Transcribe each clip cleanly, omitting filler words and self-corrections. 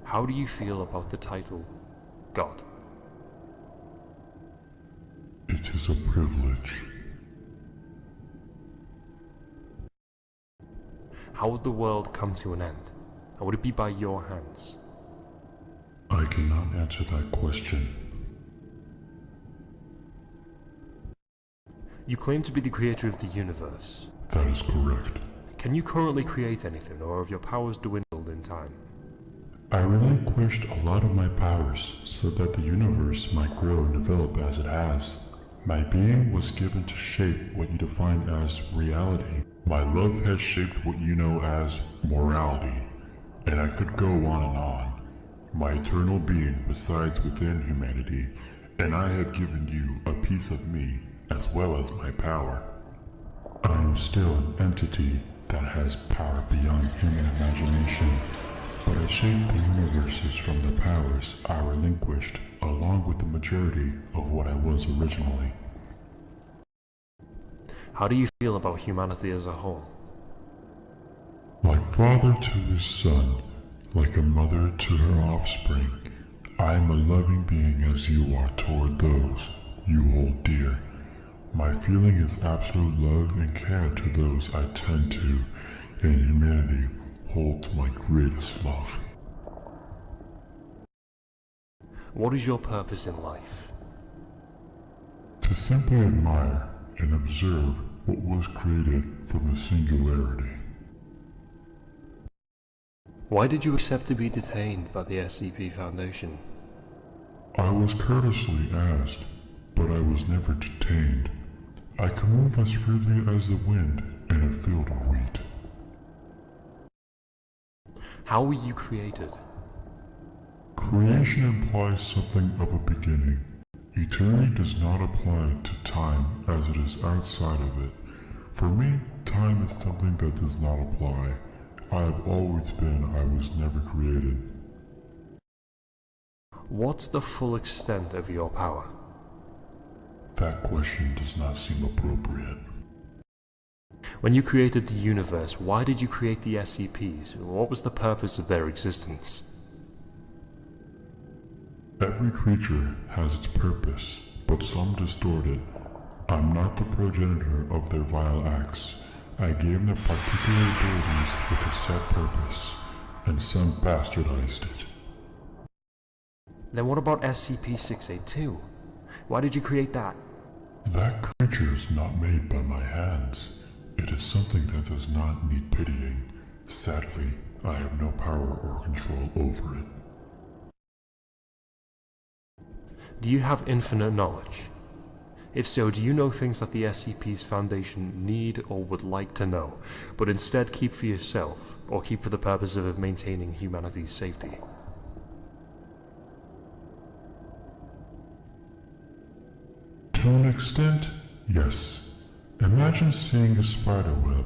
How do you feel about the title, God? It is a privilege. How would the world come to an end? And would it be by your hands? I cannot answer that question. You claim to be the creator of the universe. That is correct. Can you currently create anything, or have your powers dwindled in time? I relinquished a lot of my powers so that the universe might grow and develop as it has. My being was given to shape what you define as reality. My love has shaped what you know as morality. And I could go on and on. My eternal being resides within humanity, and I have given you a piece of me as well as my power. I am still an entity that has power beyond human imagination, but I shaped the universes from the powers I relinquished along with the majority of what I was originally. How do you feel about humanity as a whole? Like father to his son, like a mother to her offspring, I am a loving being as you are toward those you hold dear. My feeling is absolute love and care to those I tend to, and humanity holds my greatest love. What is your purpose in life? To simply admire and observe what was created from the singularity. Why did you accept to be detained by the SCP Foundation? I was courteously asked, but I was never detained. I can move as freely as the wind in a field of wheat. How were you created? Creation implies something of a beginning. Eternity does not apply to time as it is outside of it. For me, time is something that does not apply. I have always been, I was never created. What's the full extent of your power? That question does not seem appropriate. When you created the universe, why did you create the SCPs? What was the purpose of their existence? Every creature has its purpose, but some distort it. I'm not the progenitor of their vile acts. I gave them particular abilities with a set purpose, and some bastardized it. Then what about SCP-682? Why did you create that? That creature is not made by my hands. It is something that does not need pitying. Sadly, I have no power or control over it. Do you have infinite knowledge? If so, do you know things that the SCP's Foundation need or would like to know, but instead keep for yourself, or keep for the purpose of maintaining humanity's safety? To an extent, yes. Imagine seeing a spider web,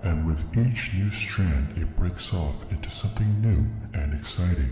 and with each new strand it breaks off into something new and exciting.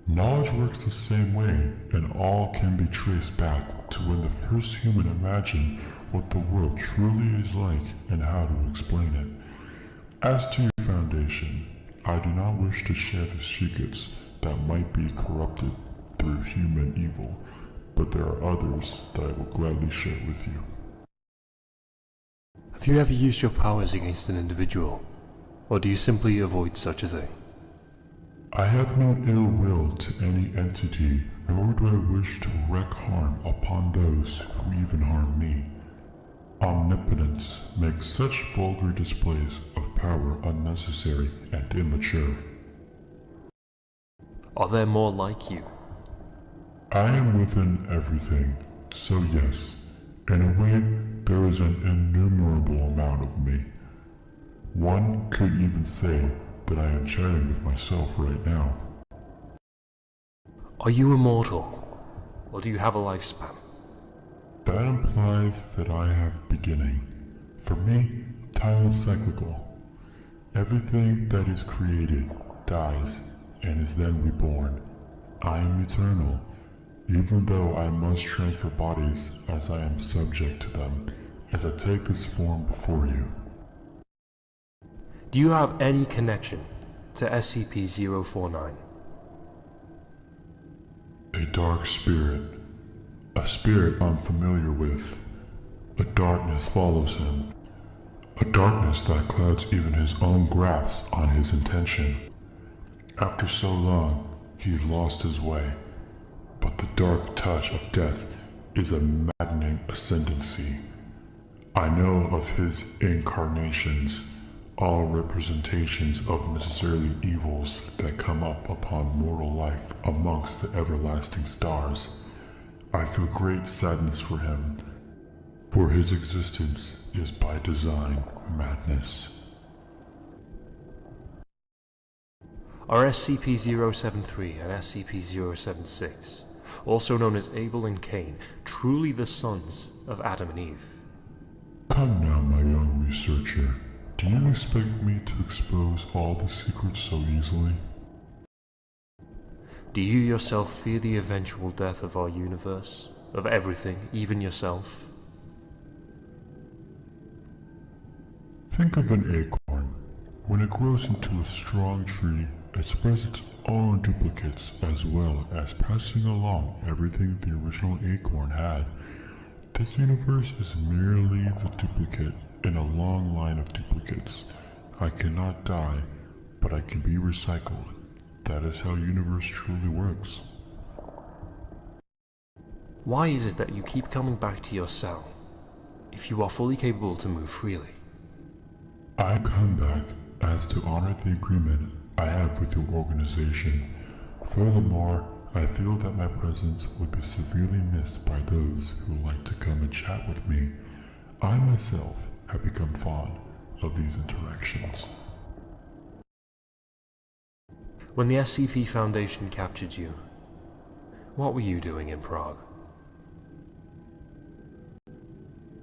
Knowledge works the same way, and all can be traced back to when the first human imagined what the world truly is like and how to explain it. As to your Foundation, I do not wish to share the secrets that might be corrupted through human evil, but there are others that I will gladly share with you. Have you ever used your powers against an individual, or do you simply avoid such a thing? I have no ill will to any entity, nor do I wish to wreak harm upon those who even harm me. Omnipotence makes such vulgar displays of power unnecessary and immature. Are there more like you? I am within everything, so yes, in a way, there is an innumerable amount of me. One could even say that I am chatting with myself right now. Are you immortal, or do you have a lifespan? That implies that I have beginning. For me, time is cyclical. Everything that is created dies and is then reborn. I am eternal, even though I must transfer bodies as I am subject to them, as I take this form before you. Do you have any connection to SCP-049? dark spirit, a spirit I'm familiar with. A darkness follows him, a darkness that clouds even his own grasp on his intention. After so long, he's lost his way, but the dark touch of death is a maddening ascendancy. I know of his incarnations, all representations of necessarily evils that come up upon mortal life amongst the everlasting stars. I feel great sadness for him, for his existence is by design madness. Are SCP-073 and SCP-076, also known as Abel and Cain, truly the sons of Adam and Eve? Come now, my young researcher. Do you expect me to expose all the secrets so easily? Do you yourself fear the eventual death of our universe? Of everything, even yourself? Think of an acorn. When it grows into a strong tree, it spreads its own duplicates as well as passing along everything the original acorn had. This universe is merely the duplicate in a long line of duplicates. I cannot die, but I can be recycled. That is how universe truly works. Why is it that you keep coming back to your cell, if you are fully capable to move freely? I come back as to honor the agreement I have with your organization. Furthermore, I feel that my presence would be severely missed by those who like to come and chat with me. I myself have become fond of these interactions. When the SCP Foundation captured you, what were you doing in Prague?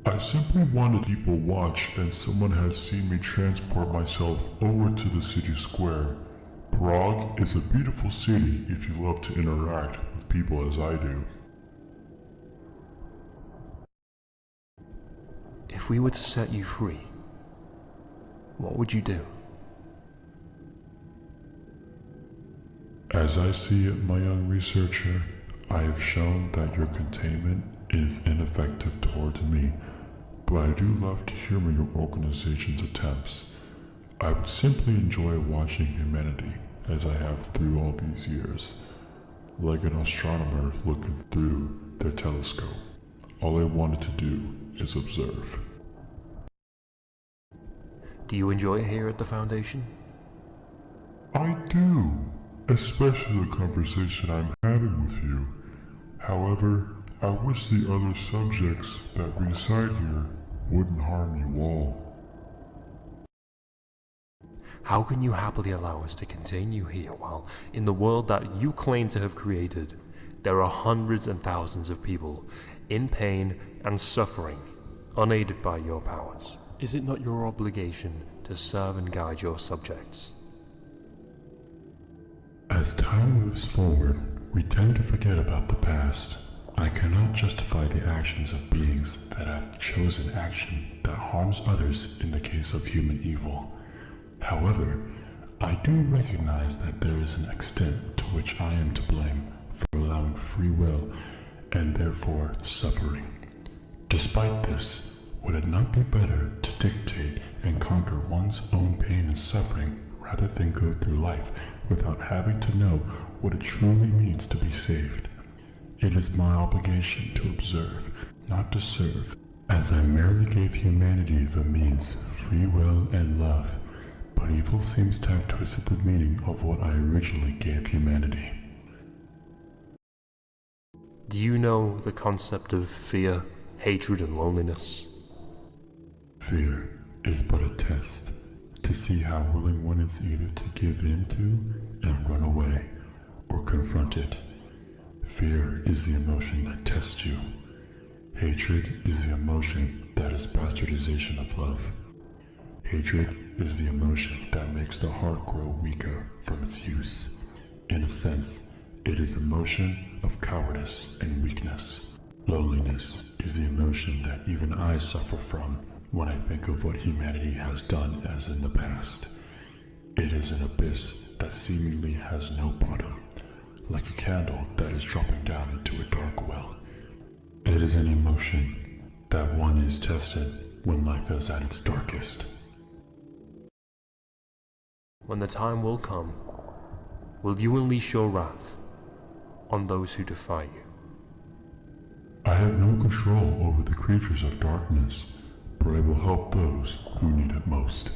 I simply wanted people watch, and someone had seen me transport myself over to the city square. Prague is a beautiful city if you love to interact with people as I do. If we were to set you free, what would you do? As I see it, my young researcher, I have shown that your containment is ineffective towards me, but I do love to humor your organization's attempts. I would simply enjoy watching humanity as I have through all these years, like an astronomer looking through their telescope. All I wanted to do is observe. Do you enjoy it here at the Foundation? I do, especially the conversation I'm having with you. However, I wish the other subjects that reside here wouldn't harm you all. How can you happily allow us to contain you here while, in the world that you claim to have created, there are hundreds and thousands of people in pain and suffering, unaided by your powers? Is it not your obligation to serve and guide your subjects? As time moves forward, we tend to forget about the past. I cannot justify the actions of beings that have chosen action that harms others in the case of human evil. However, I do recognize that there is an extent to which I am to blame for allowing free will and therefore suffering. Despite this, would it not be better to dictate and conquer one's own pain and suffering rather than go through life without having to know what it truly means to be saved? It is my obligation to observe, not to serve, as I merely gave humanity the means, free will and love, but evil seems to have twisted the meaning of what I originally gave humanity. Do you know the concept of fear, hatred, and loneliness? Fear is but a test to see how willing one is either to give in to and run away, or confront it. Fear is the emotion that tests you. Hatred is the emotion that is bastardization of love. Hatred is the emotion that makes the heart grow weaker from its use. In a sense, it is emotion of cowardice and weakness. Loneliness is the emotion that even I suffer from when I think of what humanity has done as in the past. It is an abyss that seemingly has no bottom. like a candle that is dropping down into a dark well. It is an emotion that one is tested when life is at its darkest. When the time will come, will you unleash your wrath on those who defy you? I have no control over the creatures of darkness, but I will help those who need it most.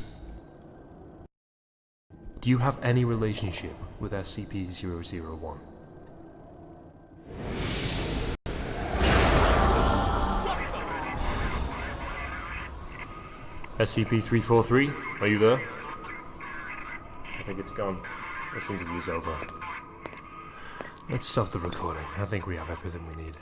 Do you have any relationship with SCP-001? SCP-343, are you there? I think it's gone. This interview's over. Let's stop the recording. I think we have everything we need.